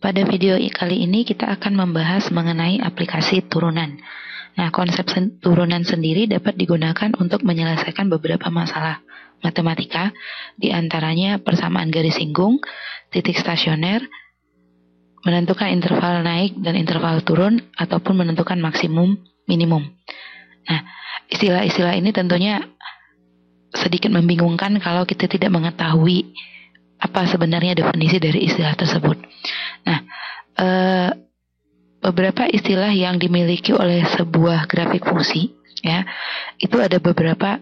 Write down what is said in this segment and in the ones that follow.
Pada video kali ini kita akan membahas mengenai aplikasi turunan. Nah, konsep turunan sendiri dapat digunakan untuk menyelesaikan beberapa masalah matematika, di antaranya persamaan garis singgung, titik stasioner, menentukan interval naik dan interval turun, ataupun menentukan maksimum minimum. Nah, istilah-istilah ini tentunya sedikit membingungkan kalau kita tidak mengetahui apa sebenarnya definisi dari istilah tersebut. Nah, beberapa istilah yang dimiliki oleh sebuah grafik fungsi, ya, itu ada beberapa.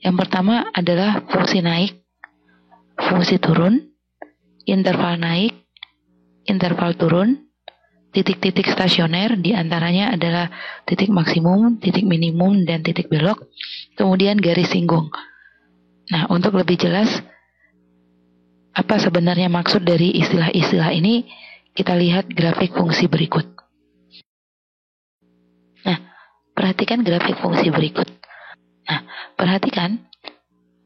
Yang pertama adalah fungsi naik, fungsi turun, interval naik, interval turun, titik-titik stasioner, diantaranya adalah titik maksimum, titik minimum, dan titik belok, kemudian garis singgung. Nah, untuk lebih jelas apa sebenarnya maksud dari istilah-istilah ini, kita lihat grafik fungsi berikut. Nah, perhatikan grafik fungsi berikut. Nah, perhatikan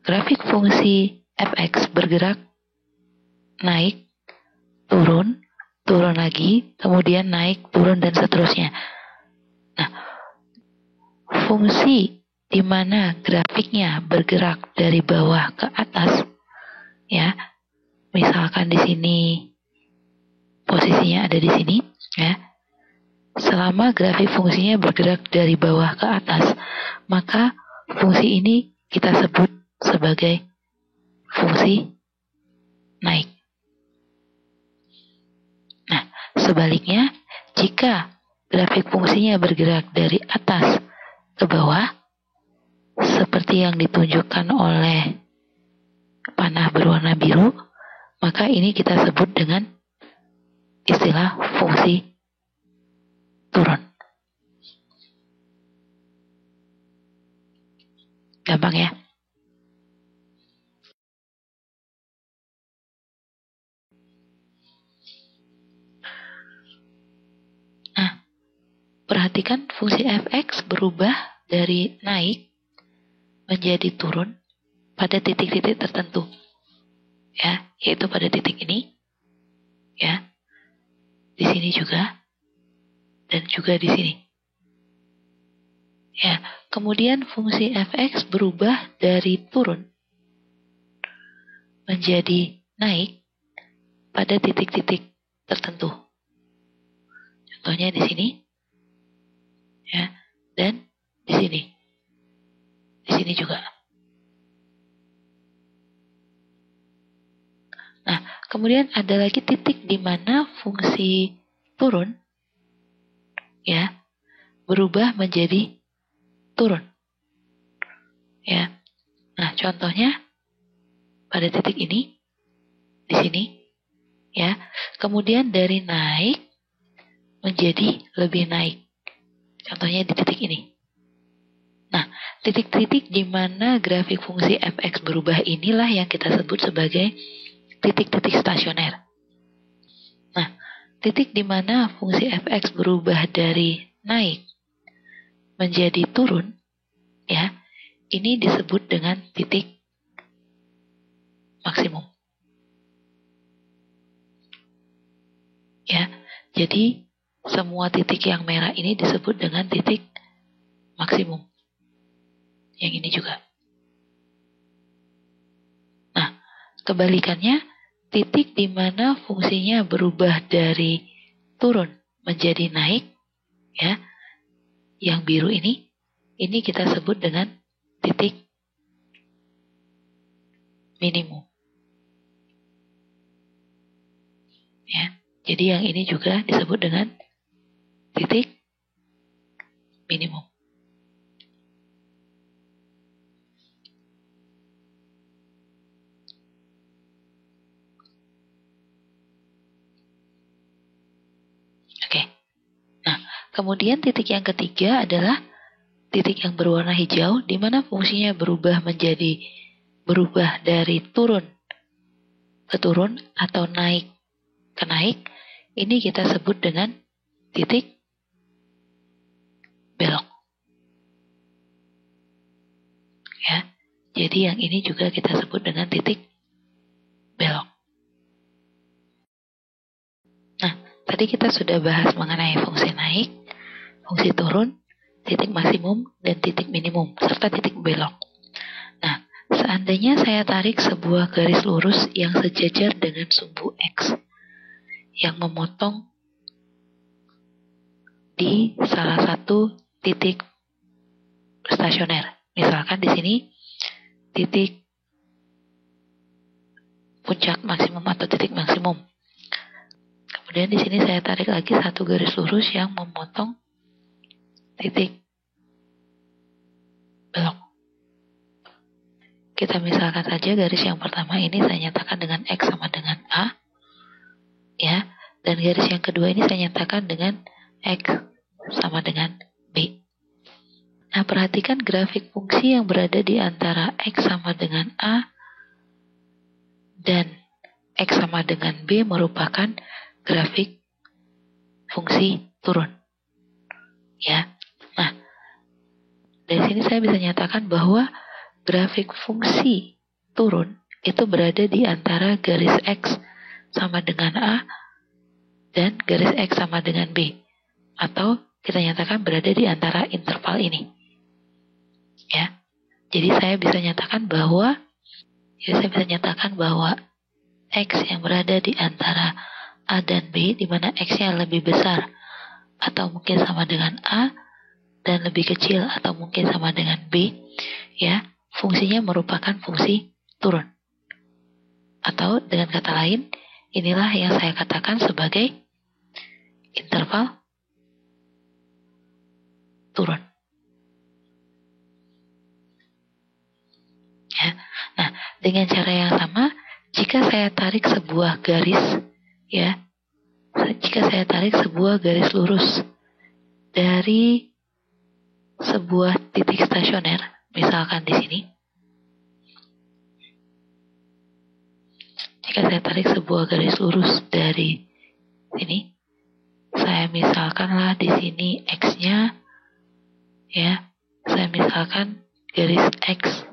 grafik fungsi fx bergerak naik, turun, turun lagi, kemudian naik, turun, dan seterusnya. Nah, fungsi di mana grafiknya bergerak dari bawah ke atas, ya, misalkan di sini posisinya ada di sini, ya. Selama grafik fungsinya bergerak dari bawah ke atas, maka fungsi ini kita sebut sebagai fungsi naik. Nah, sebaliknya, jika grafik fungsinya bergerak dari atas ke bawah, seperti yang ditunjukkan oleh panah berwarna biru, maka ini kita sebut dengan istilah fungsi turun. Gampang ya? Nah, perhatikan fungsi fx berubah dari naik menjadi turun pada titik-titik tertentu, ya, yaitu pada titik ini, ya, di sini juga, dan juga di sini. Ya, kemudian fungsi fx berubah dari turun menjadi naik pada titik-titik tertentu. Contohnya di sini, ya, dan di sini. Di sini juga. Nah, kemudian ada lagi titik di mana fungsi turun, ya, berubah menjadi turun. Ya. Nah, contohnya pada titik ini, di sini, ya. Kemudian dari naik menjadi lebih naik. Contohnya di titik ini. Nah, titik-titik di mana grafik fungsi fx berubah inilah yang kita sebut sebagai titik-titik stasioner. Nah, titik di mana fungsi fx berubah dari naik menjadi turun, ya, ini disebut dengan titik maksimum. Ya, jadi semua titik yang merah ini disebut dengan titik maksimum. Yang ini juga. Nah, kebalikannya, titik di mana fungsinya berubah dari turun menjadi naik, ya, yang biru ini kita sebut dengan titik minimum. Ya, jadi yang ini juga disebut dengan titik minimum. Oke. Nah, kemudian titik yang ketiga adalah titik yang berwarna hijau, di mana fungsinya berubah dari turun ke turun atau naik ke naik. Ini kita sebut dengan titik belok. Ya, jadi yang ini juga kita sebut dengan titik belok. Nah, tadi kita sudah bahas mengenai fungsi naik, fungsi turun, titik maksimum, dan titik minimum, serta titik belok. Nah, seandainya saya tarik sebuah garis lurus yang sejajar dengan sumbu X, yang memotong di salah satu titik stasioner. Misalkan di sini titik puncak maksimum atau titik maksimum. Kemudian di sini saya tarik lagi satu garis lurus yang memotong titik belok. Kita misalkan saja garis yang pertama ini saya nyatakan dengan X sama dengan A, ya, dan garis yang kedua ini saya nyatakan dengan X sama dengan B. Nah, perhatikan grafik fungsi yang berada di antara X sama dengan A dan X sama dengan B merupakan grafik fungsi turun. Ya. Nah, dari sini saya bisa nyatakan bahwa grafik fungsi turun itu berada di antara garis X sama dengan A dan garis X sama dengan B. Atau kita nyatakan berada di antara interval ini. Ya. Jadi saya bisa nyatakan bahwa X yang berada di antara A dan B, di mana X-nya lebih besar atau mungkin sama dengan A dan lebih kecil atau mungkin sama dengan B, ya, fungsinya merupakan fungsi turun. Atau dengan kata lain, inilah yang saya katakan sebagai interval turun. Ya. Nah, dengan cara yang sama, jika saya tarik sebuah garis, ya, jika saya tarik sebuah garis lurus dari sebuah titik stasioner, misalkan di sini, jika saya tarik sebuah garis lurus dari sini, saya misalkanlah di sini X-nya, ya, saya misalkan garis X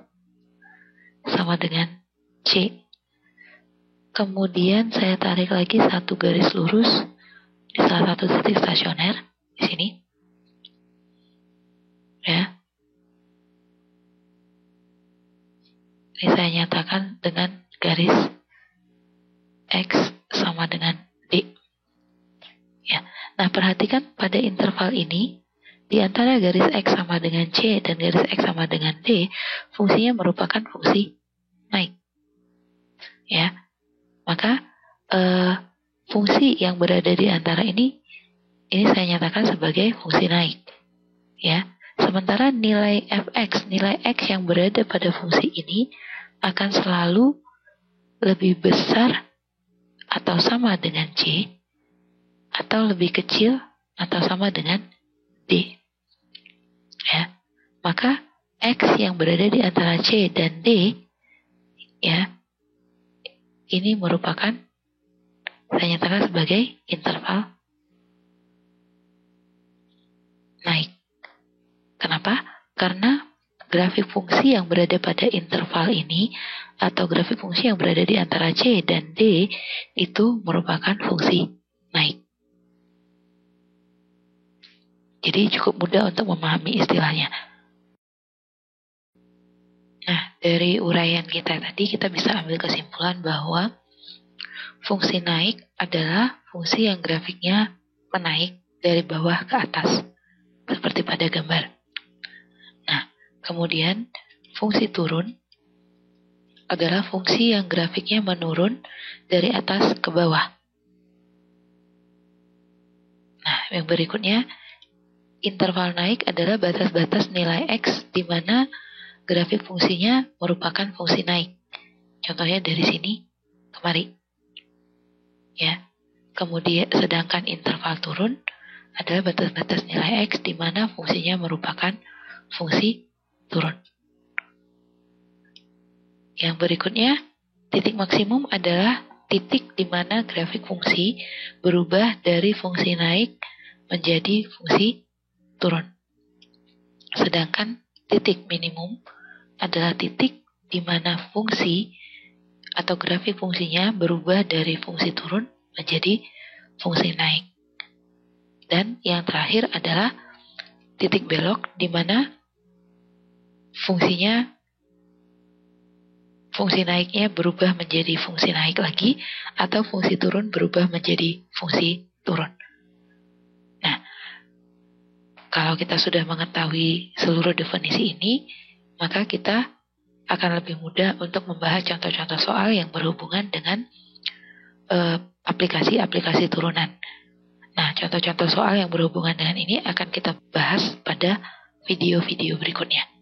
sama dengan C. Kemudian saya tarik lagi satu garis lurus di salah satu titik stasioner di sini, ya. Ini saya nyatakan dengan garis X sama dengan D. Ya. Nah, perhatikan pada interval ini, di antara garis X sama dengan C dan garis X sama dengan D, fungsinya merupakan fungsi naik. Ya. Maka fungsi yang berada di antara ini saya nyatakan sebagai fungsi naik. Ya. Sementara nilai fx, nilai x yang berada pada fungsi ini akan selalu lebih besar atau sama dengan C, atau lebih kecil atau sama dengan D. Ya. Maka x yang berada di antara C dan D, ya, ini merupakan saya nyatakan sebagai interval naik. Kenapa? Karena grafik fungsi yang berada pada interval ini atau grafik fungsi yang berada di antara C dan D itu merupakan fungsi naik. Jadi cukup mudah untuk memahami istilahnya. Nah, dari uraian kita tadi kita bisa ambil kesimpulan bahwa fungsi naik adalah fungsi yang grafiknya menaik dari bawah ke atas, seperti pada gambar. Nah, kemudian fungsi turun adalah fungsi yang grafiknya menurun dari atas ke bawah. Nah, yang berikutnya, interval naik adalah batas-batas nilai X di mana grafik fungsinya merupakan fungsi naik. Contohnya dari sini kemari. Ya. Kemudian sedangkan interval turun adalah batas-batas nilai X di mana fungsinya merupakan fungsi turun. Yang berikutnya, titik maksimum adalah titik di mana grafik fungsi berubah dari fungsi naik menjadi fungsi turun. Sedangkan titik minimum adalah titik di mana fungsi atau grafik fungsinya berubah dari fungsi turun menjadi fungsi naik. Dan yang terakhir adalah titik belok di mana fungsi naiknya berubah menjadi fungsi naik lagi atau fungsi turun berubah menjadi fungsi turun. Nah, kalau kita sudah mengetahui seluruh definisi ini, maka kita akan lebih mudah untuk membahas contoh-contoh soal yang berhubungan dengan aplikasi-aplikasi turunan. Nah, contoh-contoh soal yang berhubungan dengan ini akan kita bahas pada video-video berikutnya.